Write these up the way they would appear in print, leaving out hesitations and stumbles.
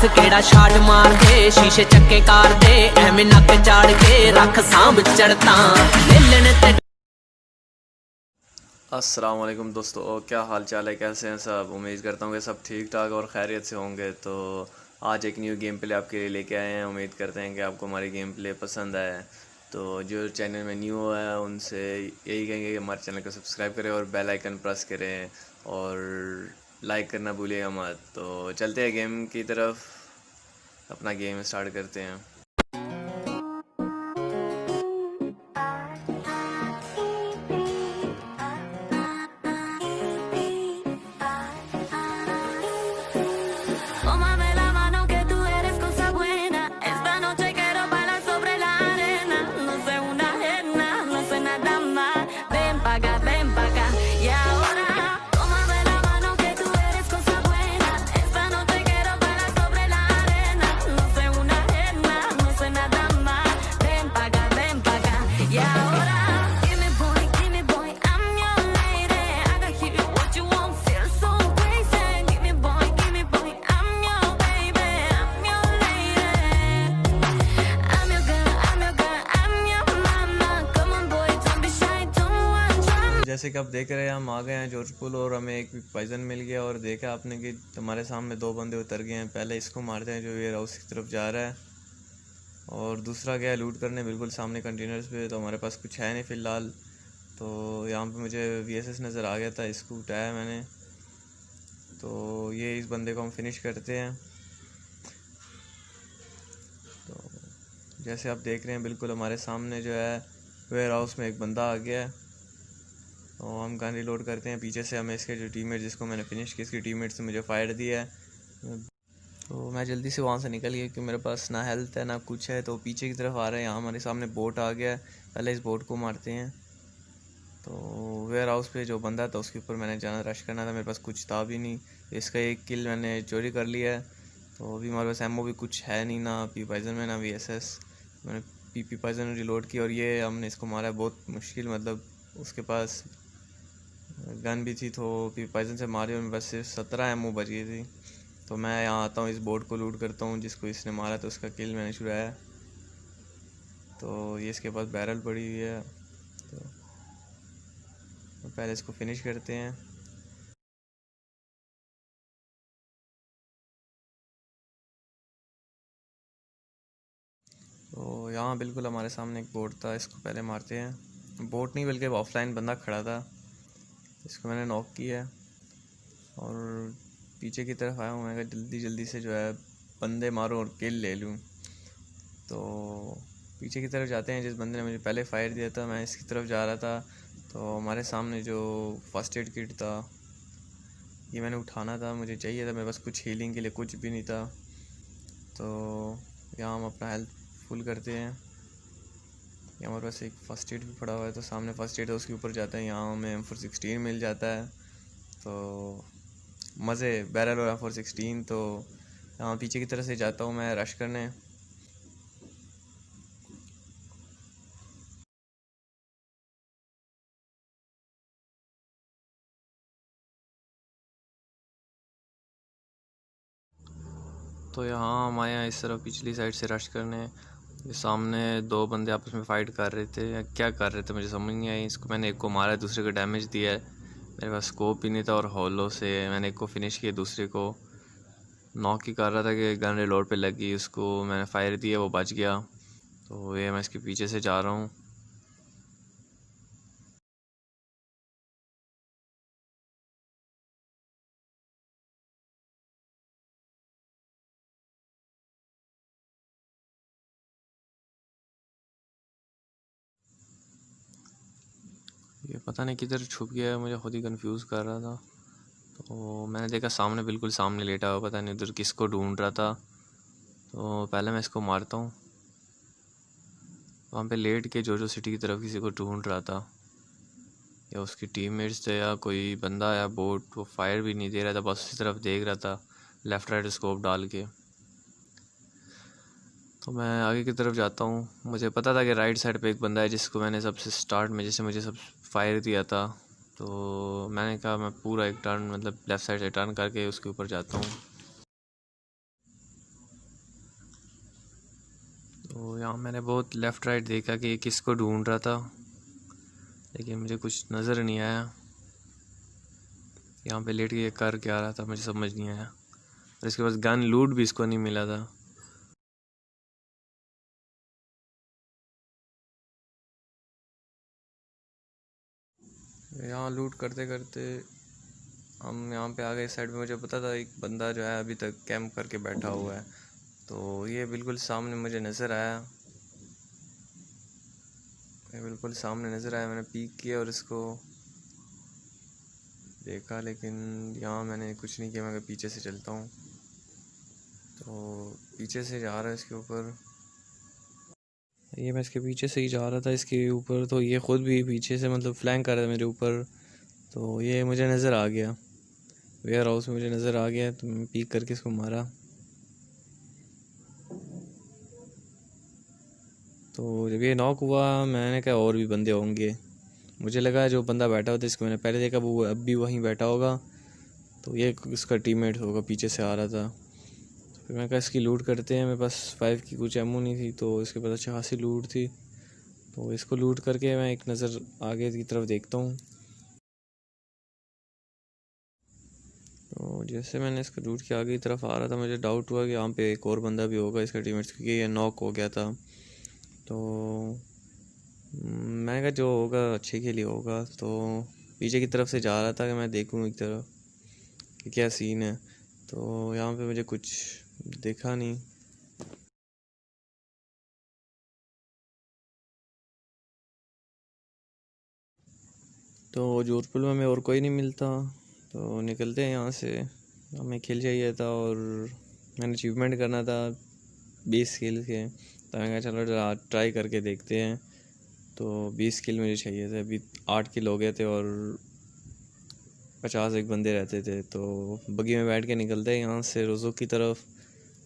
केड़ा शाट मार दे, शीशे चक्के कार दे, एवें नक चाड़ के रख सांभ चढ़ता मिलने ते। अस्सलाम वालेकुम दोस्तों, क्या हाल चाल है, कैसे हैं सब। उम्मीद करता हूँ कि सब ठीक ठाक और खैरियत से होंगे। तो आज एक न्यू गेम प्ले आपके लिए लेके आए हैं। उम्मीद करते हैं कि आपको हमारी गेम प्ले पसंद आए। तो जो चैनल में न्यू है उनसे यही कहेंगे कि हमारे चैनल को सब्सक्राइब करें और बेल आइकन प्रेस करें और लाइक करना भूलिएगा मत। तो चलते हैं गेम की तरफ, अपना गेम स्टार्ट करते हैं। जैसे कि आप देख रहे हैं हम आ गए हैं जॉर्ज पुल और हमें एक पॉइजन मिल गया। और देखा आपने कि हमारे सामने दो बंदे उतर गए हैं। पहले इसको मारते हैं जो वेयर हाउस की तरफ जा रहा है, और दूसरा गया लूट करने बिल्कुल सामने कंटेनर्स पे। तो हमारे पास कुछ है नहीं फ़िलहाल। तो यहाँ पे मुझे VSS नज़र आ गया था, इसको उठाया मैंने। तो ये इस बंदे को हम फिनिश करते हैं। तो जैसे आप देख रहे हैं बिल्कुल हमारे सामने जो है वेयर हाउस में एक बंदा आ गया है। तो हम गन रिलोड करते हैं। पीछे से हमें इसके जो टीममेट जिसको मैंने फिनिश किया, इसकी टीममेट से मुझे फायर दिया है। तो मैं जल्दी से वहाँ से निकल गया क्योंकि मेरे पास ना हेल्थ है ना कुछ है। तो पीछे की तरफ आ रहे हैं, यहाँ हमारे सामने बोट आ गया है। पहले इस बोट को मारते हैं। तो वेयर हाउस पे जो बंदा था उसके ऊपर मैंने जाना रश करना था, मेरे पास कुछ था भी नहीं। तो इसका एक किल मैंने चोरी कर लिया है। तो अभी हमारे पास एमओ भी कुछ है नहीं, ना पी पॉइजन में ना VSS। मैंने पी पॉइजन रिलोड की और ये हमने इसको मारा है बहुत मुश्किल। मतलब उसके पास गन भी थी तो पी पॉइजन से मारी और मेरे पास सिर्फ 17 एमओ बच गई थी। तो मैं यहाँ आता हूँ, इस बोर्ड को लूट करता हूँ जिसको इसने मारा तो उसका किल मैंने छुड़ाया। तो ये इसके पास बैरल पड़ी हुई है, तो पहले इसको फिनिश करते हैं। तो यहाँ बिल्कुल हमारे सामने एक बोट था, इसको पहले मारते हैं। बोट नहीं बल्कि ऑफलाइन बंदा खड़ा था, इसको मैंने नॉक किया है और पीछे की तरफ आया हूँ। मैं जल्दी जल्दी से जो है बंदे मारूँ और किल ले लूँ। तो पीछे की तरफ जाते हैं। जिस बंदे ने मुझे पहले फायर दिया था मैं इसकी तरफ जा रहा था। तो हमारे सामने जो फर्स्ट एड किट था ये मैंने उठाना था, मुझे चाहिए था। मेरे पास कुछ हीलिंग के लिए कुछ भी नहीं था। तो यहाँ हम अपना हेल्थ फुल करते हैं। यहाँ हमारे पास एक फ़र्स्ट एड भी पड़ा हुआ है, तो सामने फ़र्स्ट एड है उसके ऊपर जाते हैं। यहाँ हमें M416 मिल जाता है, तो मज़े बैरल और M416। तो यहाँ पीछे की तरफ से जाता हूँ मैं रश करने। तो यहाँ हम आए हैं इस तरफ पिछली साइड से रश करने। ये सामने दो बंदे आपस में फ़ाइट कर रहे थे या क्या कर रहे थे मुझे समझ नहीं आई। इसको मैंने एक को मारा, दूसरे को डैमेज दिया है। मेरे पास स्कोप ही नहीं था और हॉलो से मैंने एक को फिनिश किया, दूसरे को नॉक ही कर रहा था कि गन रिलोड पे लगी, उसको मैंने फायर दिया, वो बच गया। तो ये मैं इसके पीछे से जा रहा हूँ। ये पता नहीं किधर छुप गया है, मुझे खुद ही कंफ्यूज कर रहा था। तो मैंने देखा सामने बिल्कुल सामने लेटा हुआ, पता नहीं उधर किसको ढूंढ रहा था। तो पहले मैं इसको मारता हूँ। वहाँ पे लेट के जोजो सिटी की तरफ किसी को ढूंढ रहा था, या उसकी टीममेट्स थे या कोई बंदा या बोट। वो फायर भी नहीं दे रहा था, बस उसी तरफ देख रहा था लेफ़्ट राइट स्कोप डाल के। तो मैं आगे की तरफ जाता हूँ। मुझे पता था कि राइट साइड पे एक बंदा है जिसको मैंने सबसे स्टार्ट में जैसे मुझे सब फायर दिया था। तो मैंने कहा मैं पूरा एक टर्न मतलब लेफ़्ट साइड से टर्न करके उसके ऊपर जाता हूँ। तो यहाँ मैंने बहुत लेफ़्ट राइट देखा कि किसको ढूंढ रहा था, लेकिन मुझे कुछ नज़र नहीं आया। यहाँ पे लेट के ये कर क्या रहा था मुझे समझ नहीं आया। और इसके पास गन लूट भी इसको नहीं मिला था। यहाँ लूट करते करते हम यहाँ पे आ गए साइड में। मुझे पता था एक बंदा जो है अभी तक कैंप करके बैठा हुआ है, तो ये बिल्कुल सामने मुझे नज़र आया। बिल्कुल सामने नज़र आया, मैंने पीक किया और इसको देखा, लेकिन यहाँ मैंने कुछ नहीं किया। मैं पीछे से चलता हूँ, तो पीछे से जा रहा है इसके ऊपर। ये मैं इसके पीछे से ही जा रहा था इसके ऊपर, तो ये ख़ुद भी पीछे से मतलब फ्लैंक कर रहा था मेरे ऊपर। तो ये मुझे नज़र आ गया, वेयर हाउस में मुझे नज़र आ गया, तो मैं पीक करके इसको मारा। तो जब ये नॉक हुआ मैंने कहा और भी बंदे होंगे। मुझे लगा जो बंदा बैठा होता इसको मैंने पहले देखा वो अब भी वहीं बैठा होगा, तो ये इसका टीममेट होगा, पीछे से आ रहा था। फिर मैंने कहा इसकी लूट करते हैं। मेरे पास 5 की कुछ एमो नहीं थी, तो इसके पास अच्छी खासी लूट थी, तो इसको लूट करके मैं एक नज़र आगे की तरफ देखता हूँ। तो जैसे मैंने इसको लूट के आगे की तरफ आ रहा था, मुझे डाउट हुआ कि यहाँ पे एक और बंदा भी होगा इसका टीममेट, क्योंकि ये नॉक हो गया था। तो मैंने कहा जो होगा अच्छे के लिए होगा, तो पीछे की तरफ से जा रहा था कि मैं देखूँ एक तरफ कि क्या सीन है। तो यहाँ पे मुझे कुछ देखा नहीं। तो जोधपुर में हमें और कोई नहीं मिलता, तो निकलते हैं यहाँ से। हमें खेल चाहिए था और मैंने अचीवमेंट करना था 20 किल के, तो मैंने कहा चलो ट्राई करके देखते हैं। तो 20 किल मुझे चाहिए थे, अभी 8 किल हो गए थे और 50 एक बंदे रहते थे। तो बगी में बैठ के निकलते हैं यहाँ से रोज़ो की तरफ,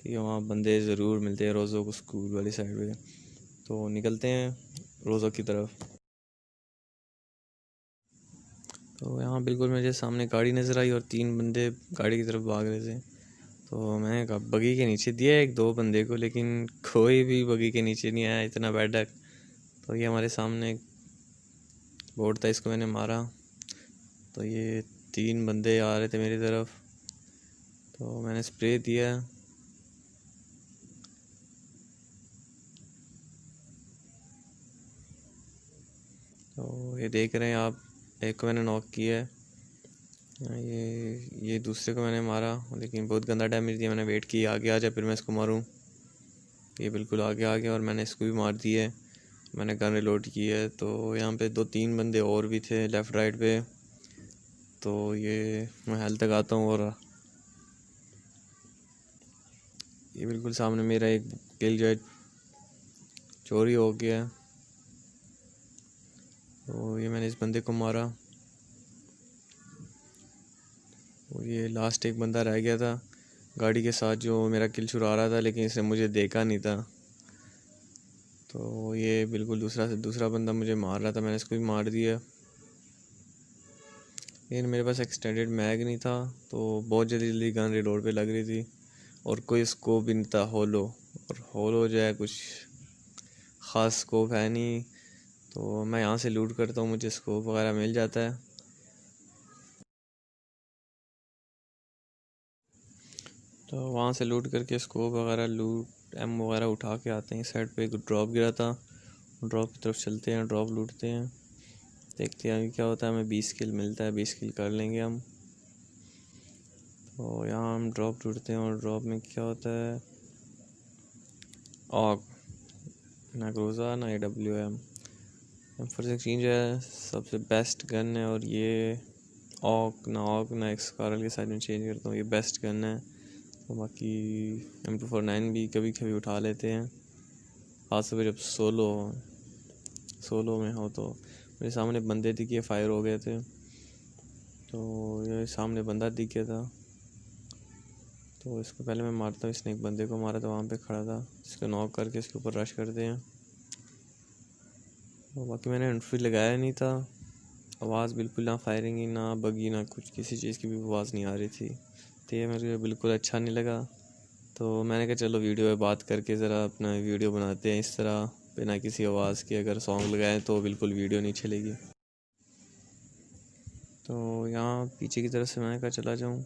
कि वहाँ बंदे ज़रूर मिलते हैं रोज़ो को स्कूल वाली साइड पे। तो निकलते हैं रोज़ो की तरफ। तो यहाँ बिल्कुल मुझे सामने गाड़ी नज़र आई और 3 बंदे गाड़ी की तरफ भाग रहे थे। तो मैंने कहा बगी के नीचे दिया 1-2 बंदे को, लेकिन कोई भी बगी के नीचे नहीं आया, इतना बैडक। तो ये हमारे सामने बोर्ड था, इसको मैंने मारा, तो ये 3 बंदे आ रहे थे मेरी तरफ, तो मैंने स्प्रे दिया। तो ये देख रहे हैं आप, एक को मैंने नॉक किया है, ये दूसरे को मैंने मारा, लेकिन बहुत गंदा डैमेज दिया। मैंने वेट किया आगे आ जाए फिर मैं इसको मारूं। ये बिल्कुल आगे आ गया और मैंने इसको भी मार दिया है। मैंने गन रिलोड की है। तो यहाँ पे 2-3 बंदे और भी थे लेफ़्ट राइट पे। तो ये मैं हेल्थ तक आता हूँ और ये बिल्कुल सामने मेरा एक किल जो है चोरी हो गया। तो ये मैंने इस बंदे को मारा, और ये लास्ट एक बंदा रह गया था गाड़ी के साथ जो मेरा किल चुरा रहा था, लेकिन इसने मुझे देखा नहीं था। तो ये बिल्कुल दूसरा बंदा मुझे मार रहा था, मैंने इसको भी मार दिया। लेकिन मेरे पास एक्सटेंडेड मैग नहीं था, तो बहुत जल्दी गन रिलोड पे लग रही थी, और कोई स्कोप भी नहीं था होलो। और होलो जो है कुछ ख़ास स्कोप है नहीं, तो मैं यहाँ से लूट करता हूँ, मुझे स्कोप वगैरह मिल जाता है। तो वहाँ से लूट करके स्कोप वगैरह लूट एम वगैरह उठा के आते हैं। साइड पे एक ड्रॉप गिरा था, ड्रॉप की तरफ चलते हैं, ड्रॉप लूटते हैं, देखते हैं क्या होता है। हमें 20 किल मिलता है, 20 किल कर लेंगे हम। तो यहाँ हम ड्रॉप लूटते हैं और ड्रॉप में क्या होता है, ऑग ना ग्रोजा ना AWM। M416 जो है सबसे बेस्ट गन है, और ये ऑग ना एक्सकारल के साथ में चेंज करता हूँ, ये बेस्ट गन है। तो बाकी M249 भी कभी कभी उठा लेते हैं, खास तौर पर जब सोलो में हो। तो मेरे सामने बंदे दिखे, फायर हो गए थे, तो ये सामने बंदा दिख गया था, तो इसको पहले मैं मारता हूँ। इसने एक बंदे को मारा था, वहाँ पे खड़ा था, इसको नॉक करके इसके ऊपर रश करते हैं। तो बाकी मैंने इन्फ्री लगाया नहीं था, आवाज़ बिल्कुल ना फायरिंग ही ना बगी ना कुछ किसी चीज़ की भी आवाज़ नहीं आ रही थी, तो ये मुझे बिल्कुल अच्छा नहीं लगा। तो मैंने कहा चलो वीडियो में बात करके ज़रा अपना वीडियो बनाते हैं इस तरह बिना किसी आवाज़ के। अगर सॉन्ग लगाएं तो बिल्कुल वीडियो नहीं चलेगी। तो यहाँ पीछे की तरफ से मैंने कहा चला जाऊँ,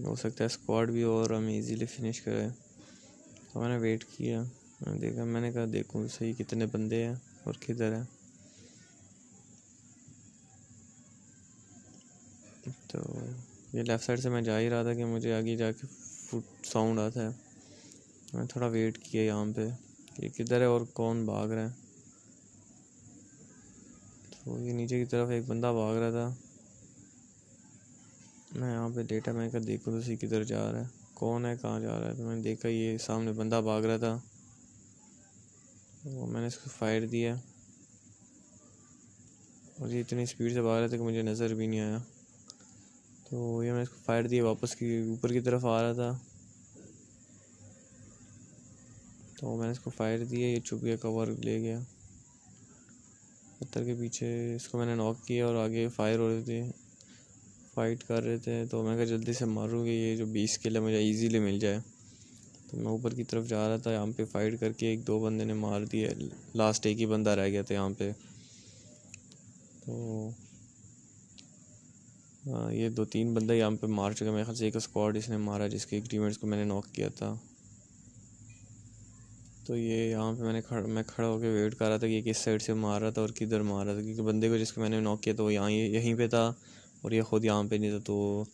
हो सकता है स्क्वाड भी और हम इजीली फिनिश करें। तो मैंने वेट किया, मैंने देखा, मैंने कहा देखूँ सही कितने बंदे हैं और किधर हैं। तो ये लेफ़्ट साइड से मैं जा ही रहा था कि मुझे आगे जाके फुट साउंड आता है। मैं थोड़ा वेट किया यहाँ पे ये किधर है और कौन भाग रहा है। तो ये नीचे की तरफ एक बंदा भाग रहा था, मैं यहाँ पे लेटा, मैं कहा देखूँ तो सही किधर जा रहा है, कौन है, कहाँ जा रहा है। तो मैंने देखा ये सामने बंदा भाग रहा था, तो मैंने इसको फायर दिया और ये इतनी स्पीड से भाग रहा था कि मुझे नज़र भी नहीं आया। तो ये मैंने इसको फायर दिया, वापस की ऊपर की तरफ आ रहा था, तो मैंने इसको फायर दिया, ये छुप गया, कवर ले गया पत्थर के पीछे। इसको मैंने नॉक किया और आगे फायर हो रहे थे, फाइट कर रहे थे। तो मैं कहा जल्दी से मारूँगी, ये जो 20 किल है मुझे इजीली मिल जाए। तो मैं ऊपर की तरफ जा रहा था, यहाँ पे फाइट करके एक दो बंदे ने मार दिया, लास्ट एक ही बंदा रह गया था यहाँ पे। तो ये 2-3 बंदा यहाँ पे मार चुका, मेरे ख्याल से एक स्क्वाड इसने मारा जिसके एक टीममेट्स को मैंने नॉक किया था। तो ये यहाँ पे मैं खड़ा होकर वेट कर रहा था कि ये किस साइड से मार रहा था और किधर मार रहा था, क्योंकि बंदे को जिसको मैंने नॉक किया था वो यहीं पे था और ये ख़ुद यहाँ पे नहीं था। तो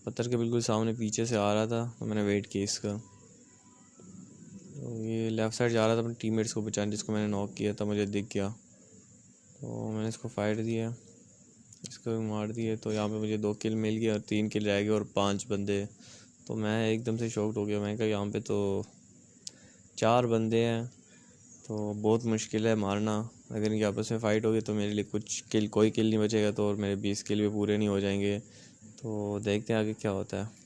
पत्थर के बिल्कुल सामने पीछे से आ रहा था, तो मैंने वेट किया इसका। तो ये लेफ़्ट साइड जा रहा था अपने टीममेट्स को बचाने, जिसको मैंने नॉक किया था, मुझे दिख गया। तो मैंने इसको फायर दिया, इसको भी मार दिया। तो यहाँ पे मुझे 2 किल मिल गया और 3 किल रह गए और 5 बंदे। तो मैं एकदम से शॉक्ड हो गया, मैंने कहा यहाँ पे तो 4 बंदे हैं, तो बहुत मुश्किल है मारना। अगर इनकी आपस में फ़ाइट होगी तो मेरे लिए कोई किल नहीं बचेगा, तो और मेरे 20 किल भी पूरे नहीं हो जाएंगे। तो देखते हैं आगे क्या होता है।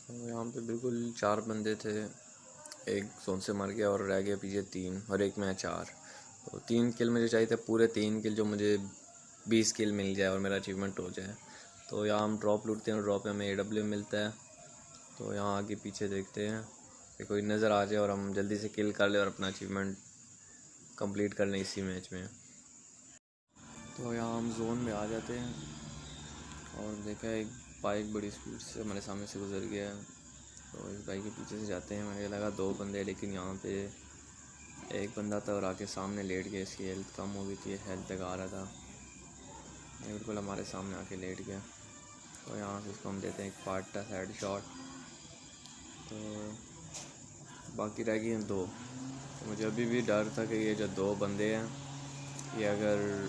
तो यहाँ पे बिल्कुल 4 बंदे थे, एक जोन से मर गया और रह गया पीछे 3 और एक में 4। तो 3 किल मुझे चाहिए थे, पूरे 3 किल, जो मुझे 20 किल मिल जाए और मेरा अचीवमेंट हो जाए। तो यहाँ हम ड्रॉप लूटते हैं और ड्रॉप में हमें AW मिलता है। तो यहाँ आगे पीछे देखते हैं कि कोई नज़र आ जाए और हम जल्दी से किल कर ले और अपना अचीवमेंट कंप्लीट कर लें इसी मैच में। तो यहाँ हम जोन में आ जाते हैं और देखा एक बाइक बड़ी स्पीड से हमारे सामने से गुजर गया है। तो इस बाइक के पीछे से जाते हैं, मुझे लगा 2 बंदे, लेकिन यहाँ पे एक बंदा था और आके सामने लेट गया, इसकी हेल्थ कम हो गई थी, हेल्थ तक आ रहा था, बिल्कुल हमारे सामने आके लेट गया। तो यहाँ से इसको हम देते हैं एक पार्ट का हेड शॉट। तो बाकी रह गई हैं 2। तो मुझे अभी भी डर था कि ये जो 2 बंदे हैं, ये अगर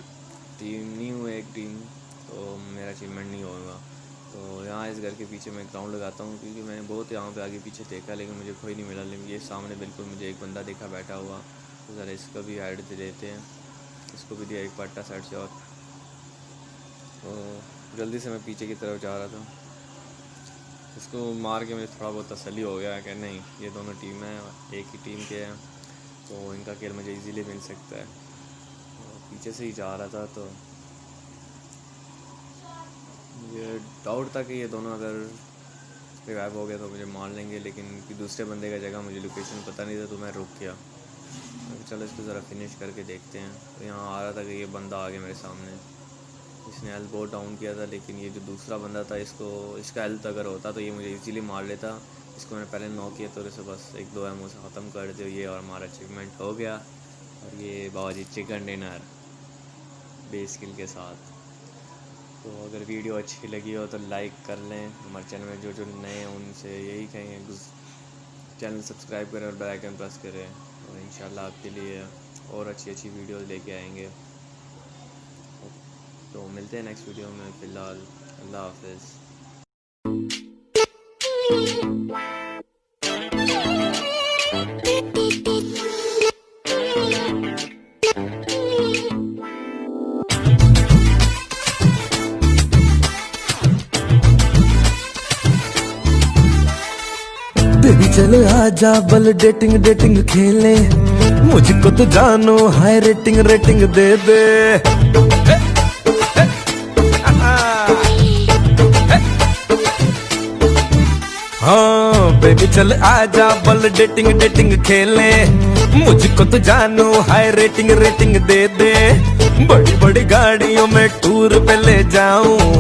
टीम नहीं हुए एक टीम, तो मेरा अचीवमेंट नहीं होगा। तो यहाँ इस घर के पीछे मैं ग्राउंड लगाता हूँ, क्योंकि मैंने बहुत यहाँ पे आगे पीछे देखा लेकिन मुझे कोई नहीं मिला। लेकिन ये सामने बिल्कुल मुझे एक बंदा देखा बैठा हुआ, तो ज़रा इसका भी हाइड दे देते हैं। इसको भी दिया एक पट्टा साइड से। और तो जल्दी से मैं पीछे की तरफ जा रहा था, इसको मार के मुझे थोड़ा बहुत तसल्ली हो गया कि नहीं, ये दोनों टीमें हैं, एक ही टीम के हैं, तो इनका किल मुझे ईज़िली मिल सकता है। तो पीछे से ही जा रहा था, तो मुझे डाउट था कि ये दोनों अगर रिवाइव हो गया तो मुझे मार लेंगे, लेकिन दूसरे बंदे का जगह मुझे लोकेशन पता नहीं था, तो मैं रुक गया। चलो इसको ज़रा फिनिश करके देखते हैं। तो यहाँ आ रहा था कि ये बंदा आ गया मेरे सामने, इसने हेल्थ बहुत डाउन किया था, लेकिन ये जो दूसरा बंदा था इसका हेल्थ अगर होता तो ये मुझे इजीली मार लेता। इसको मैंने पहले नॉक किया, तो इसे बस 1-2 एमओ से ख़त्म कर दे ये, और हमारा अचीवमेंट हो गया। और ये बाबाजी चिकन डिनर 20 किल के साथ। तो अगर वीडियो अच्छी लगी हो तो लाइक कर लें। हमारे चैनल में जो नए हैं उनसे यही कहेंगे चैनल सब्सक्राइब करें और बेल आइकन प्रेस करें, और इंशाल्लाह आपके लिए और अच्छी वीडियोज़ लेके आएंगे। तो मिलते हैं नेक्स्ट वीडियो में। फ़िलहाल अल्लाह हाफ़िज़। बेबी चल आजा बल डेटिंग खेलें, मुझको तो जानू हाई रेटिंग रेटिंग दे दे। हाँ बेबी चल आजा बल डेटिंग डेटिंग खेले, मुझको तो जानू हाई रेटिंग रेटिंग दे दे। बड़ी बड़ी गाड़ियों में टूर पे ले जाऊं।